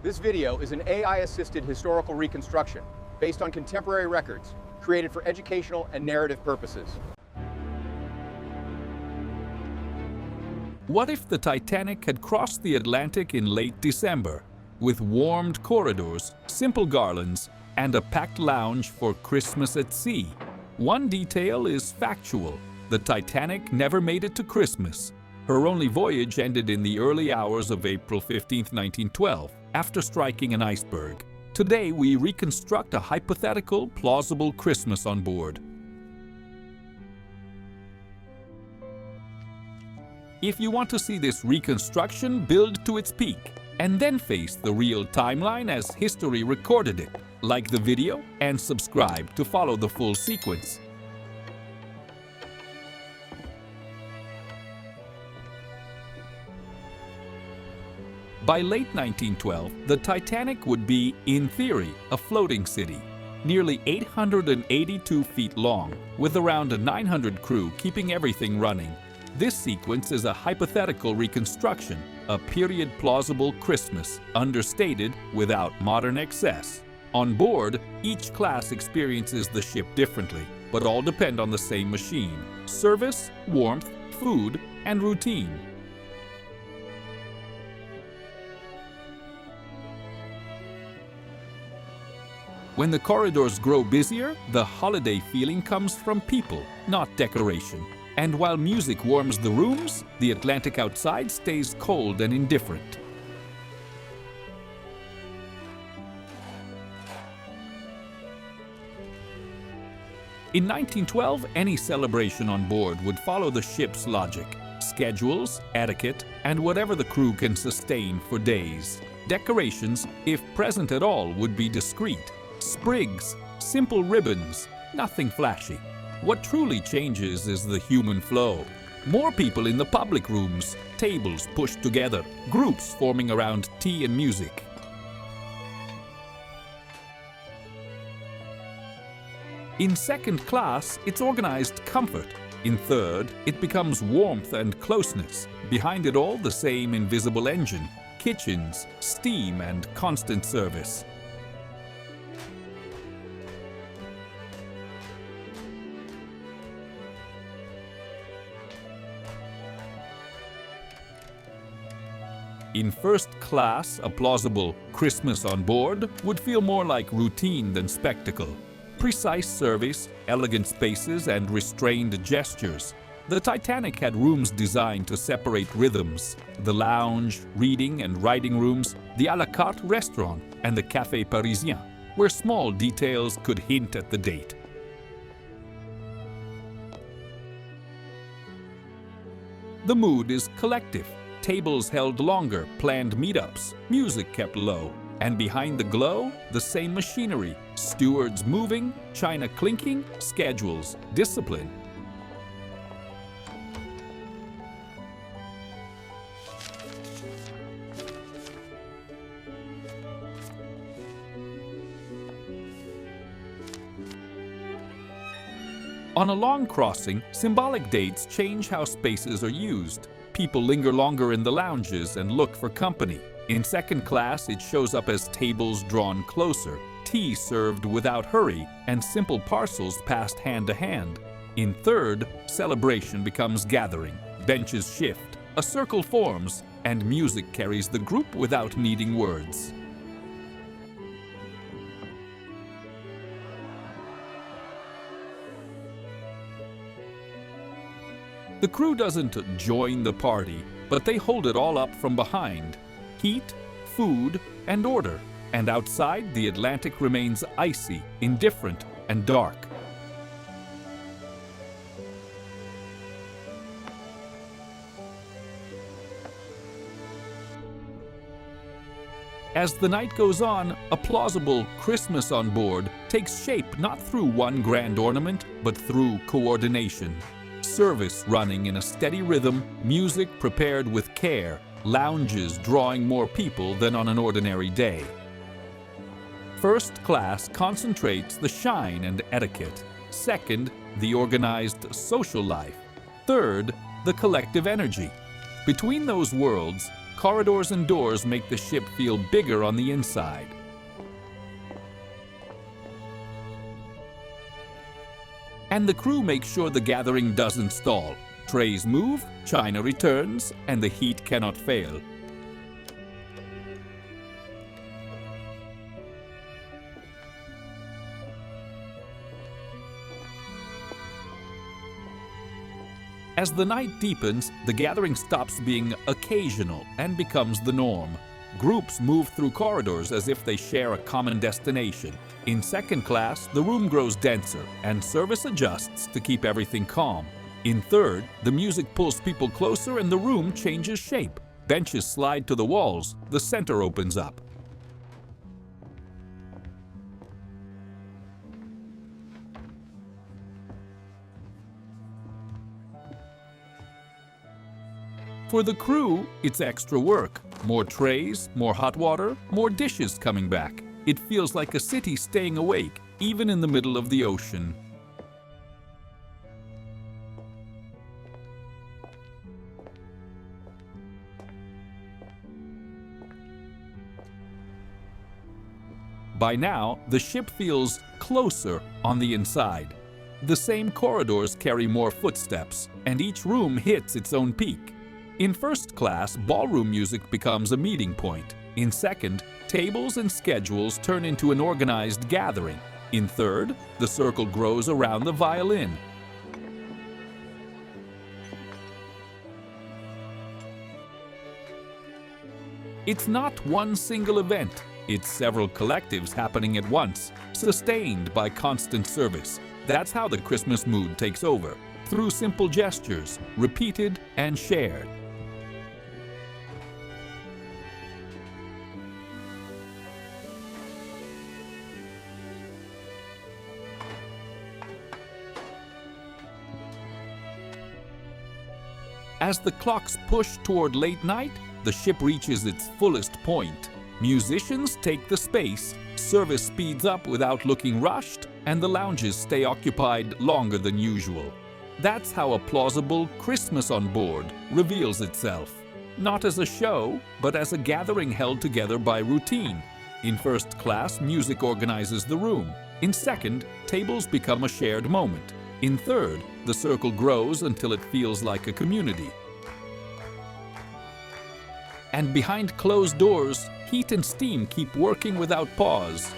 This video is an AI-assisted historical reconstruction based on contemporary records, created for educational and narrative purposes. What if the Titanic had crossed the Atlantic in late December, with warmed corridors, simple garlands, and a packed lounge for Christmas at sea? One detail is factual. The Titanic never made it to Christmas. Her only voyage ended in the early hours of April 15, 1912, after striking an iceberg. Today, we reconstruct a hypothetical, plausible Christmas on board. If you want to see this reconstruction build to its peak, and then face the real timeline as history recorded it, like the video and subscribe to follow the full sequence. By late 1912, the Titanic would be, in theory, a floating city, nearly 882 feet long, with around 900 crew keeping everything running. This sequence is a hypothetical reconstruction, a period-plausible Christmas, understated without modern excess. On board, each class experiences the ship differently, but all depend on the same machine: service, warmth, food, and routine. When the corridors grow busier, the holiday feeling comes from people, not decoration. And while music warms the rooms, the Atlantic outside stays cold and indifferent. In 1912, any celebration on board would follow the ship's logic: schedules, etiquette, and whatever the crew can sustain for days. Decorations, if present at all, would be discreet. Sprigs, simple ribbons, nothing flashy. What truly changes is the human flow. More people in the public rooms, tables pushed together, groups forming around tea and music. In second class, it's organized comfort. In third, it becomes warmth and closeness. Behind it all, the same invisible engine, kitchens, steam, and constant service. In first class, a plausible Christmas on board would feel more like routine than spectacle. Precise service, elegant spaces, and restrained gestures. The Titanic had rooms designed to separate rhythms: the lounge, reading and writing rooms, the à la carte restaurant, and the Café Parisien, where small details could hint at the date. The mood is collective. Tables held longer, planned meetups, music kept low, and behind the glow, the same machinery: stewards moving, china clinking, schedules, discipline. On a long crossing, symbolic dates change how spaces are used. People linger longer in the lounges and look for company. In second class, it shows up as tables drawn closer, tea served without hurry, and simple parcels passed hand to hand. In third, celebration becomes gathering. Benches shift, a circle forms, and music carries the group without needing words. The crew doesn't join the party, but they hold it all up from behind. Heat, food, and order. And outside, the Atlantic remains icy, indifferent, and dark. As the night goes on, a plausible Christmas on board takes shape not through one grand ornament, but through coordination. Service running in a steady rhythm, music prepared with care, lounges drawing more people than on an ordinary day. First class concentrates the shine and etiquette. Second, the organized social life. Third, the collective energy. Between those worlds, corridors and doors make the ship feel bigger on the inside. And the crew makes sure the gathering doesn't stall. Trays move, china returns, and the heat cannot fail. As the night deepens, the gathering stops being occasional and becomes the norm. Groups move through corridors as if they share a common destination. In second class, the room grows denser and service adjusts to keep everything calm. In third, the music pulls people closer and the room changes shape. Benches slide to the walls, the center opens up. For the crew, it's extra work. More trays, more hot water, more dishes coming back. It feels like a city staying awake, even in the middle of the ocean. By now, the ship feels closer on the inside. The same corridors carry more footsteps, and each room hits its own peak. In first class, ballroom music becomes a meeting point. In second, tables and schedules turn into an organized gathering. In third, the circle grows around the violin. It's not one single event. It's several collectives happening at once, sustained by constant service. That's how the Christmas mood takes over, through simple gestures, repeated and shared. As the clocks push toward late night, the ship reaches its fullest point. Musicians take the space, service speeds up without looking rushed, and the lounges stay occupied longer than usual. That's how a plausible Christmas on board reveals itself. Not as a show, but as a gathering held together by routine. In first class, music organizes the room. In second, tables become a shared moment. In third, the circle grows until it feels like a community. And behind closed doors, heat and steam keep working without pause.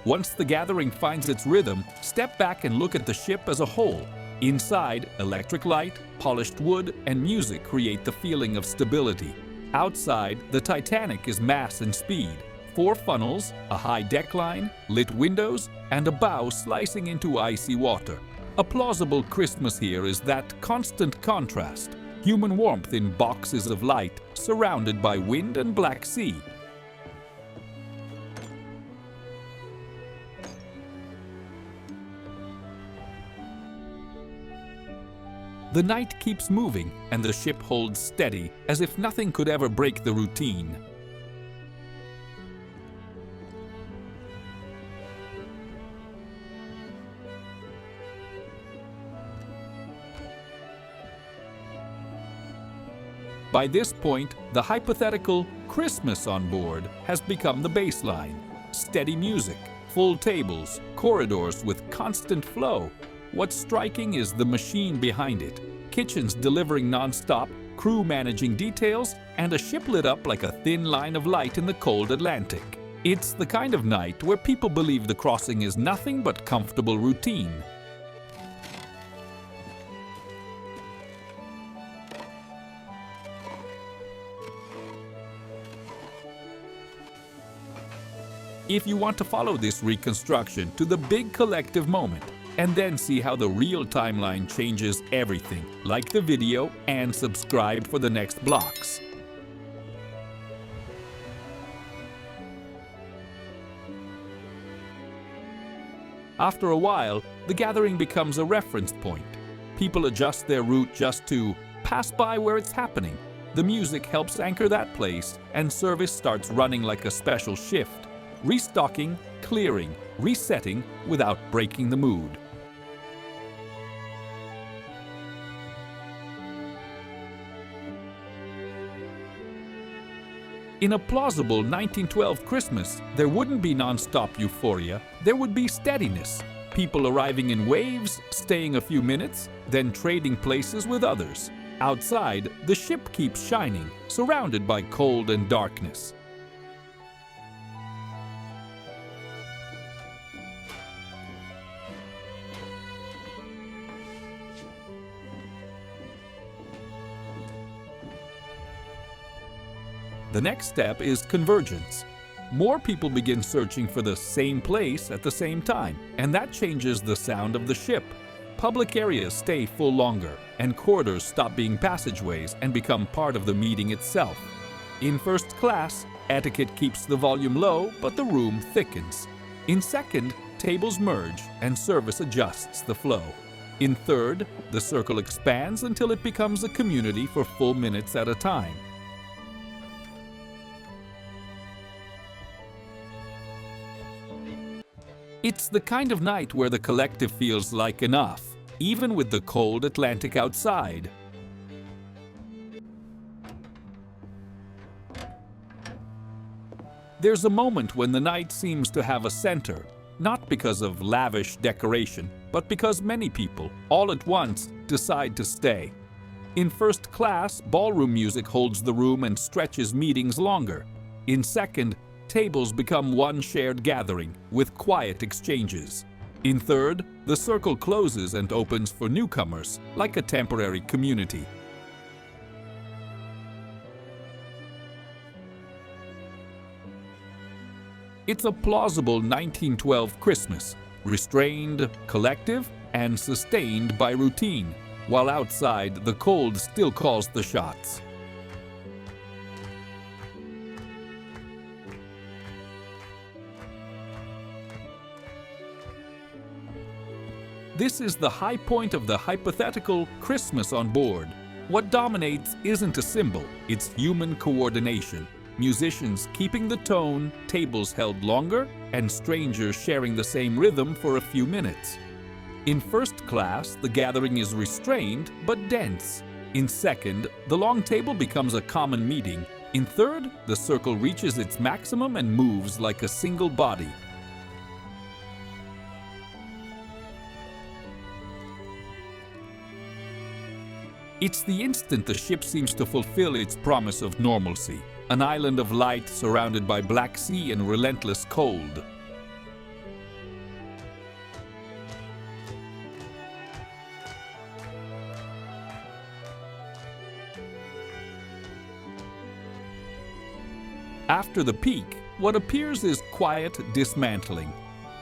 Once the gathering finds its rhythm, step back and look at the ship as a whole. Inside, electric light, polished wood, and music create the feeling of stability. Outside, the Titanic is mass and speed. 4 funnels, a high deckline, lit windows, and a bow slicing into icy water. A plausible Christmas here is that constant contrast. Human warmth in boxes of light, surrounded by wind and black sea. The night keeps moving, and the ship holds steady, as if nothing could ever break the routine. By this point, the hypothetical Christmas on board has become the baseline. Steady music, full tables, corridors with constant flow. What's striking is the machine behind it. Kitchens delivering non-stop, crew managing details, and a ship lit up like a thin line of light in the cold Atlantic. It's the kind of night where people believe the crossing is nothing but comfortable routine. If you want to follow this reconstruction to the big collective moment, and then see how the real timeline changes everything, like the video and subscribe for the next blocks. After a while, the gathering becomes a reference point. People adjust their route just to pass by where it's happening. The music helps anchor that place, and service starts running like a special shift, restocking, clearing, resetting without breaking the mood. In a plausible 1912 Christmas, there wouldn't be non-stop euphoria, there would be steadiness. People arriving in waves, staying a few minutes, then trading places with others. Outside, the ship keeps shining, surrounded by cold and darkness. The next step is convergence. More people begin searching for the same place at the same time, and that changes the sound of the ship. Public areas stay full longer, and corridors stop being passageways and become part of the meeting itself. In first class, etiquette keeps the volume low, but the room thickens. In second, tables merge and service adjusts the flow. In third, the circle expands until it becomes a community for full minutes at a time. It's the kind of night where the collective feels like enough, even with the cold Atlantic outside. There's a moment when the night seems to have a center, not because of lavish decoration, but because many people, all at once, decide to stay. In first class, ballroom music holds the room and stretches meetings longer. In second, tables become one shared gathering, with quiet exchanges. In third, the circle closes and opens for newcomers, like a temporary community. It's a plausible 1912 Christmas, restrained, collective, and sustained by routine, while outside the cold still calls the shots. This is the high point of the hypothetical Christmas on board. What dominates isn't a symbol, it's human coordination. Musicians keeping the tone, tables held longer, and strangers sharing the same rhythm for a few minutes. In first class, the gathering is restrained but dense. In second, the long table becomes a common meeting. In third, the circle reaches its maximum and moves like a single body. It's the instant the ship seems to fulfill its promise of normalcy, an island of light surrounded by Black Sea and relentless cold. After the peak, what appears is quiet dismantling.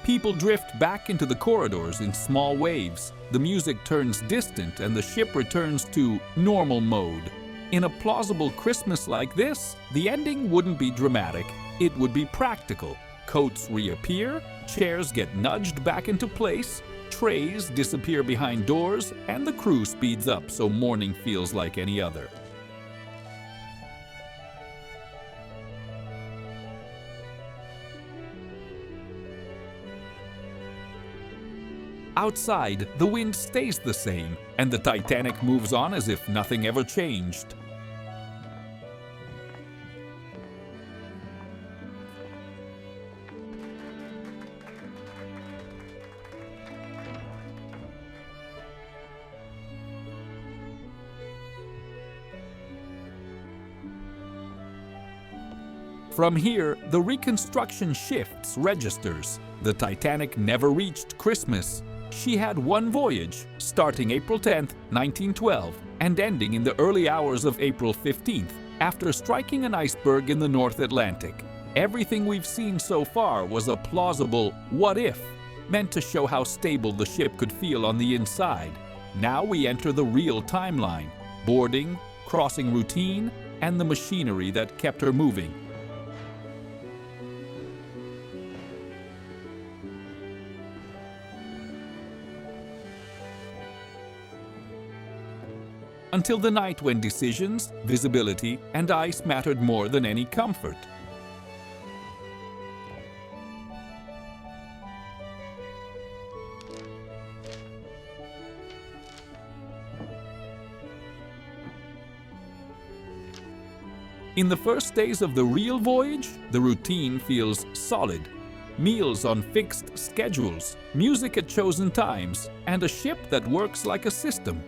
People drift back into the corridors in small waves. The music turns distant and the ship returns to normal mode. In a plausible Christmas like this, the ending wouldn't be dramatic, it would be practical. Coats reappear, chairs get nudged back into place, trays disappear behind doors, and the crew speeds up so morning feels like any other. Outside, the wind stays the same, and the Titanic moves on as if nothing ever changed. From here, the reconstruction shifts registers. The Titanic never reached Christmas. She had one voyage, starting April 10, 1912, and ending in the early hours of April 15th, after striking an iceberg in the North Atlantic. Everything we've seen so far was a plausible what if, meant to show how stable the ship could feel on the inside. Now we enter the real timeline, boarding, crossing routine, and the machinery that kept her moving. until the night when decisions, visibility, and ice mattered more than any comfort. In the first days of the real voyage, the routine feels solid. Meals on fixed schedules, music at chosen times, and a ship that works like a system.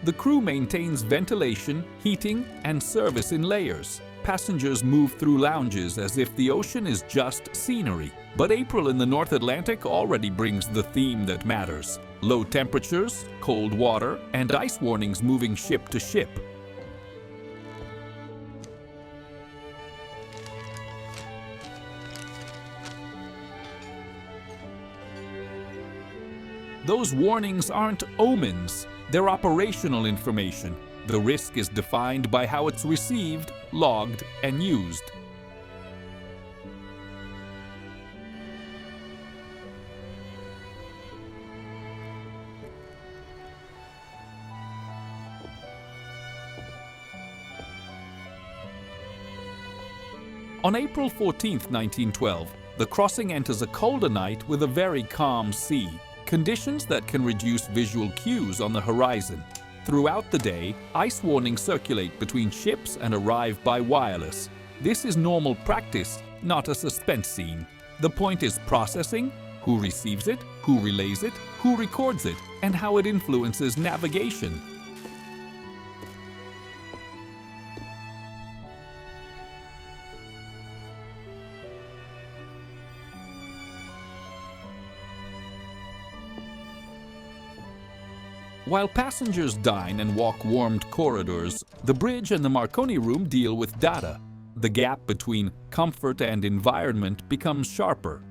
The crew maintains ventilation, heating, and service in layers. Passengers move through lounges as if the ocean is just scenery. But April in the North Atlantic already brings the theme that matters: low temperatures, cold water, and ice warnings moving ship to ship. Those warnings aren't omens, they're operational information. The risk is defined by how it's received, logged, and used. On April 14, 1912, the crossing enters a colder night with a very calm sea. Conditions that can reduce visual cues on the horizon. Throughout the day, ice warnings circulate between ships and arrive by wireless. This is normal practice, not a suspense scene. The point is processing, who receives it, who relays it, who records it, and how it influences navigation. While passengers dine and walk warmed corridors, the bridge and the Marconi room deal with data. The gap between comfort and environment becomes sharper.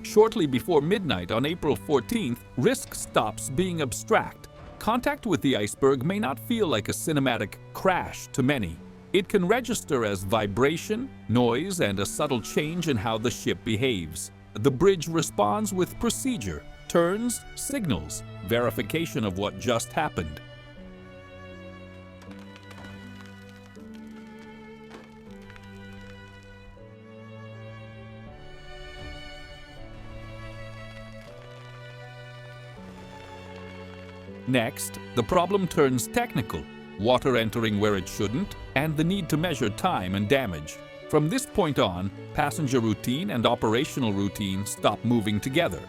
Shortly before midnight on April 14th, risk stops being abstract. Contact with the iceberg may not feel like a cinematic crash to many. It can register as vibration, noise, and a subtle change in how the ship behaves. The bridge responds with procedure, turns, signals, verification of what just happened. Next, the problem turns technical, water entering where it shouldn't, and the need to measure time and damage. From this point on, passenger routine and operational routine stop moving together.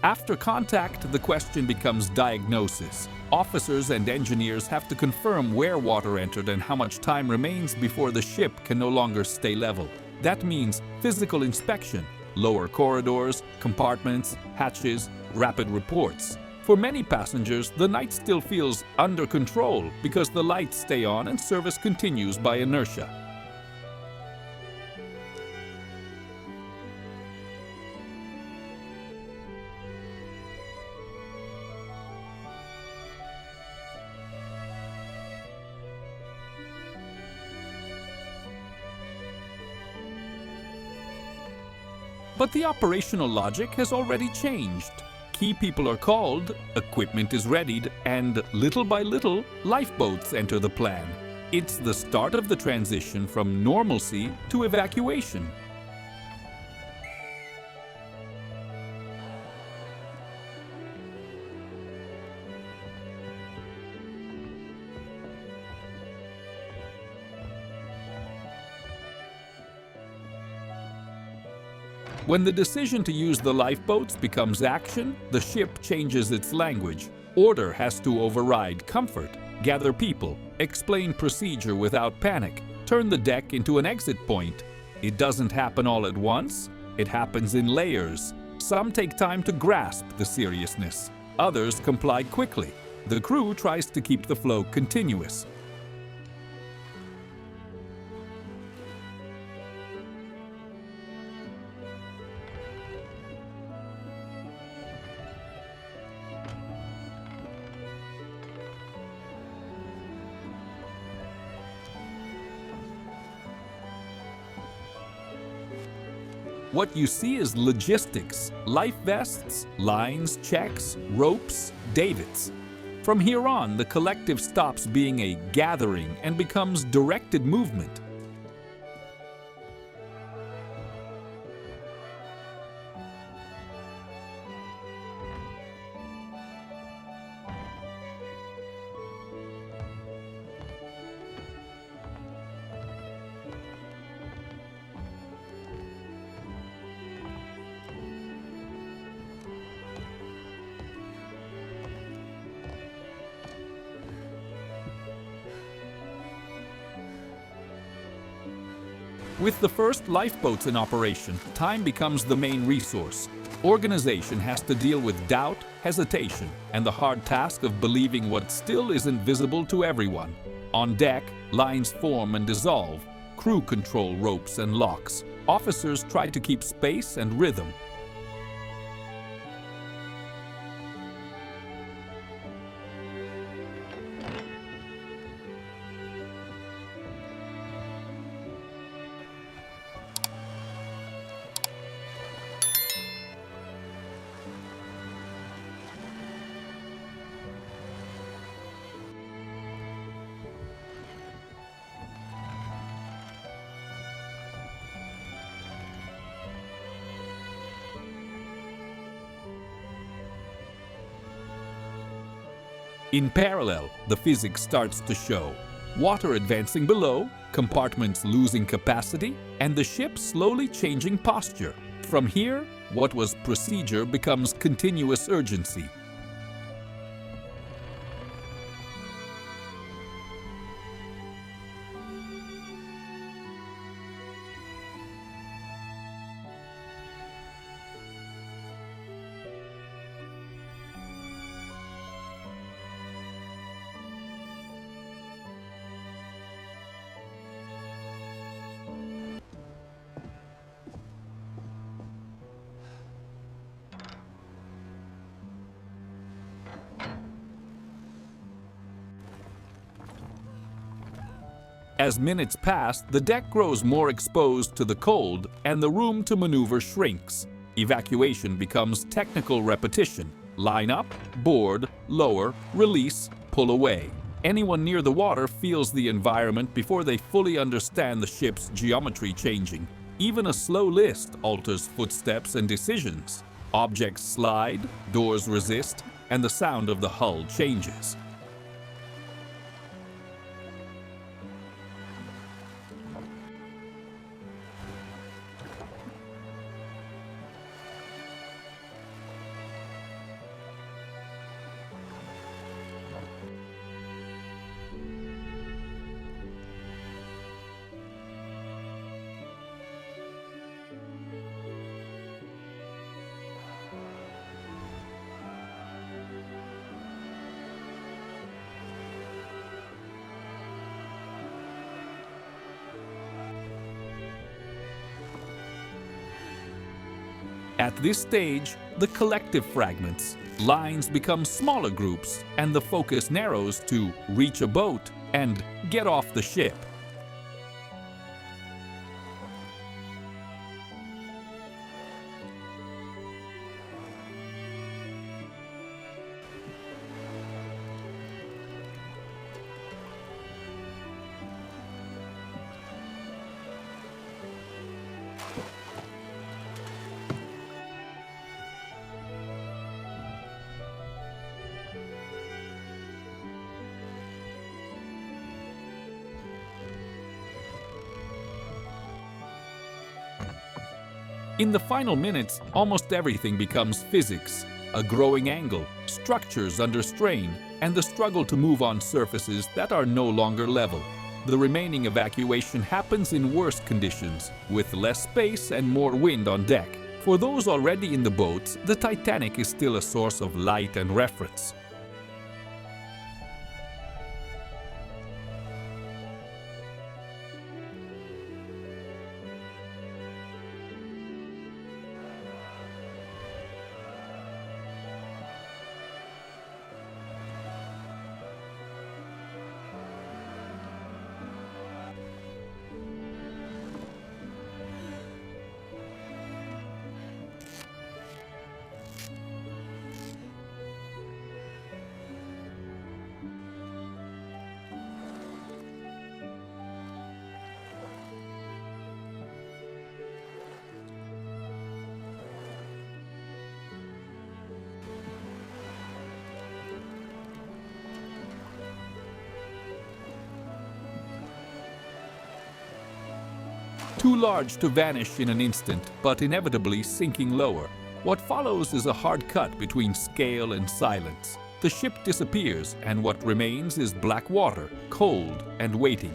After contact, the question becomes diagnosis. Officers and engineers have to confirm where water entered and how much time remains before the ship can no longer stay level. That means physical inspection, lower corridors, compartments, hatches, rapid reports. For many passengers, the night still feels under control because the lights stay on and service continues by inertia. But the operational logic has already changed. Key people are called, equipment is readied, and little by little, lifeboats enter the plan. It's the start of the transition from normalcy to evacuation. When the decision to use the lifeboats becomes action, the ship changes its language. Order has to override comfort. Gather people, explain procedure without panic, turn the deck into an exit point. It doesn't happen all at once. It happens in layers. Some take time to grasp the seriousness. Others comply quickly. The crew tries to keep the flow continuous. What you see is logistics, life vests, lines, checks, ropes, davits. From here on, the collective stops being a gathering and becomes directed movement. With the first lifeboats in operation, time becomes the main resource. Organization has to deal with doubt, hesitation, and the hard task of believing what still isn't visible to everyone. On deck, lines form and dissolve. Crew control ropes and locks. Officers try to keep space and rhythm. In parallel, the physics starts to show. Water advancing below, compartments losing capacity, and the ship slowly changing posture. From here, what was procedure becomes continuous urgency. As minutes pass, the deck grows more exposed to the cold and the room to maneuver shrinks. Evacuation becomes technical repetition. Line up, board, lower, release, pull away. Anyone near the water feels the environment before they fully understand the ship's geometry changing. Even a slow list alters footsteps and decisions. Objects slide, doors resist, and the sound of the hull changes. At this stage, the collective fragments. Lines become smaller groups, and the focus narrows to reach a boat and get off the ship. In the final minutes, almost everything becomes physics. A growing angle, structures under strain, and the struggle to move on surfaces that are no longer level. The remaining evacuation happens in worse conditions, with less space and more wind on deck. For those already in the boats, the Titanic is still a source of light and reference. Too large to vanish in an instant, but inevitably sinking lower. What follows is a hard cut between scale and silence. The ship disappears, and what remains is black water, cold and waiting.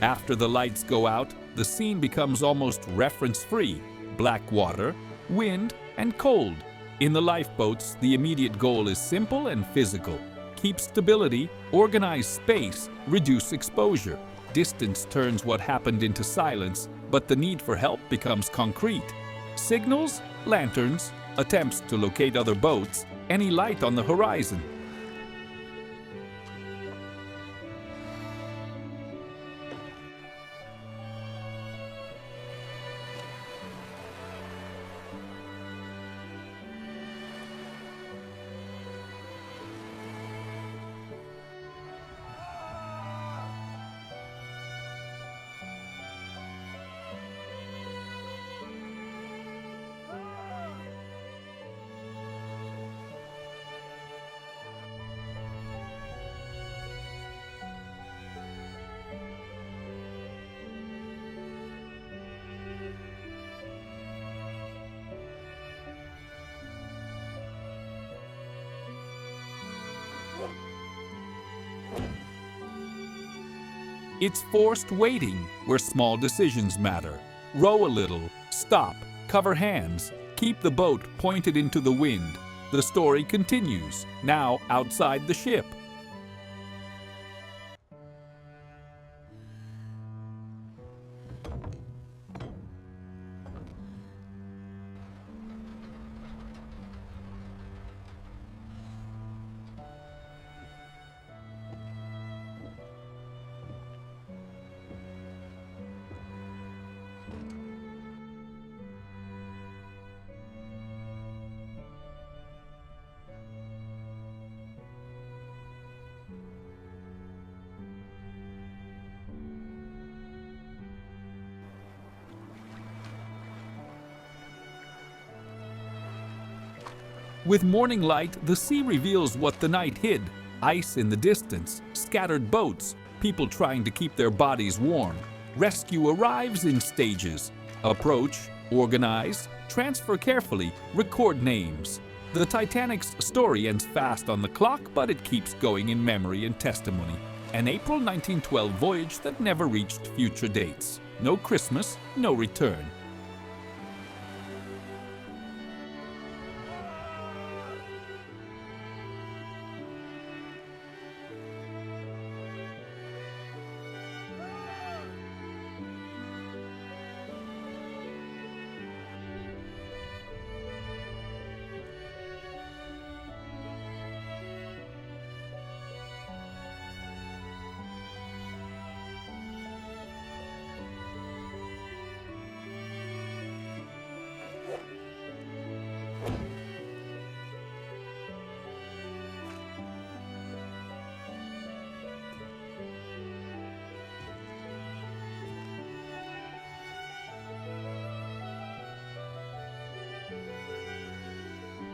After the lights go out, the scene becomes almost reference-free. Black water, wind, and cold. In the lifeboats, the immediate goal is simple and physical. Keep stability, organize space, reduce exposure. Distance turns what happened into silence, but the need for help becomes concrete. Signals, lanterns, attempts to locate other boats, any light on the horizon. It's forced waiting where small decisions matter. Row a little, stop, cover hands, keep the boat pointed into the wind. The story continues, now outside the ship. With morning light, the sea reveals what the night hid. Ice in the distance, scattered boats, people trying to keep their bodies warm. Rescue arrives in stages. Approach, organize, transfer carefully, record names. The Titanic's story ends fast on the clock, but it keeps going in memory and testimony. An April 1912 voyage that never reached future dates. No Christmas, no return.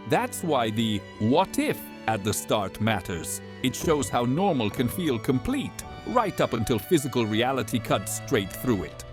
That's why the "what if" at the start matters. It shows how normal can feel complete, right up until physical reality cuts straight through it.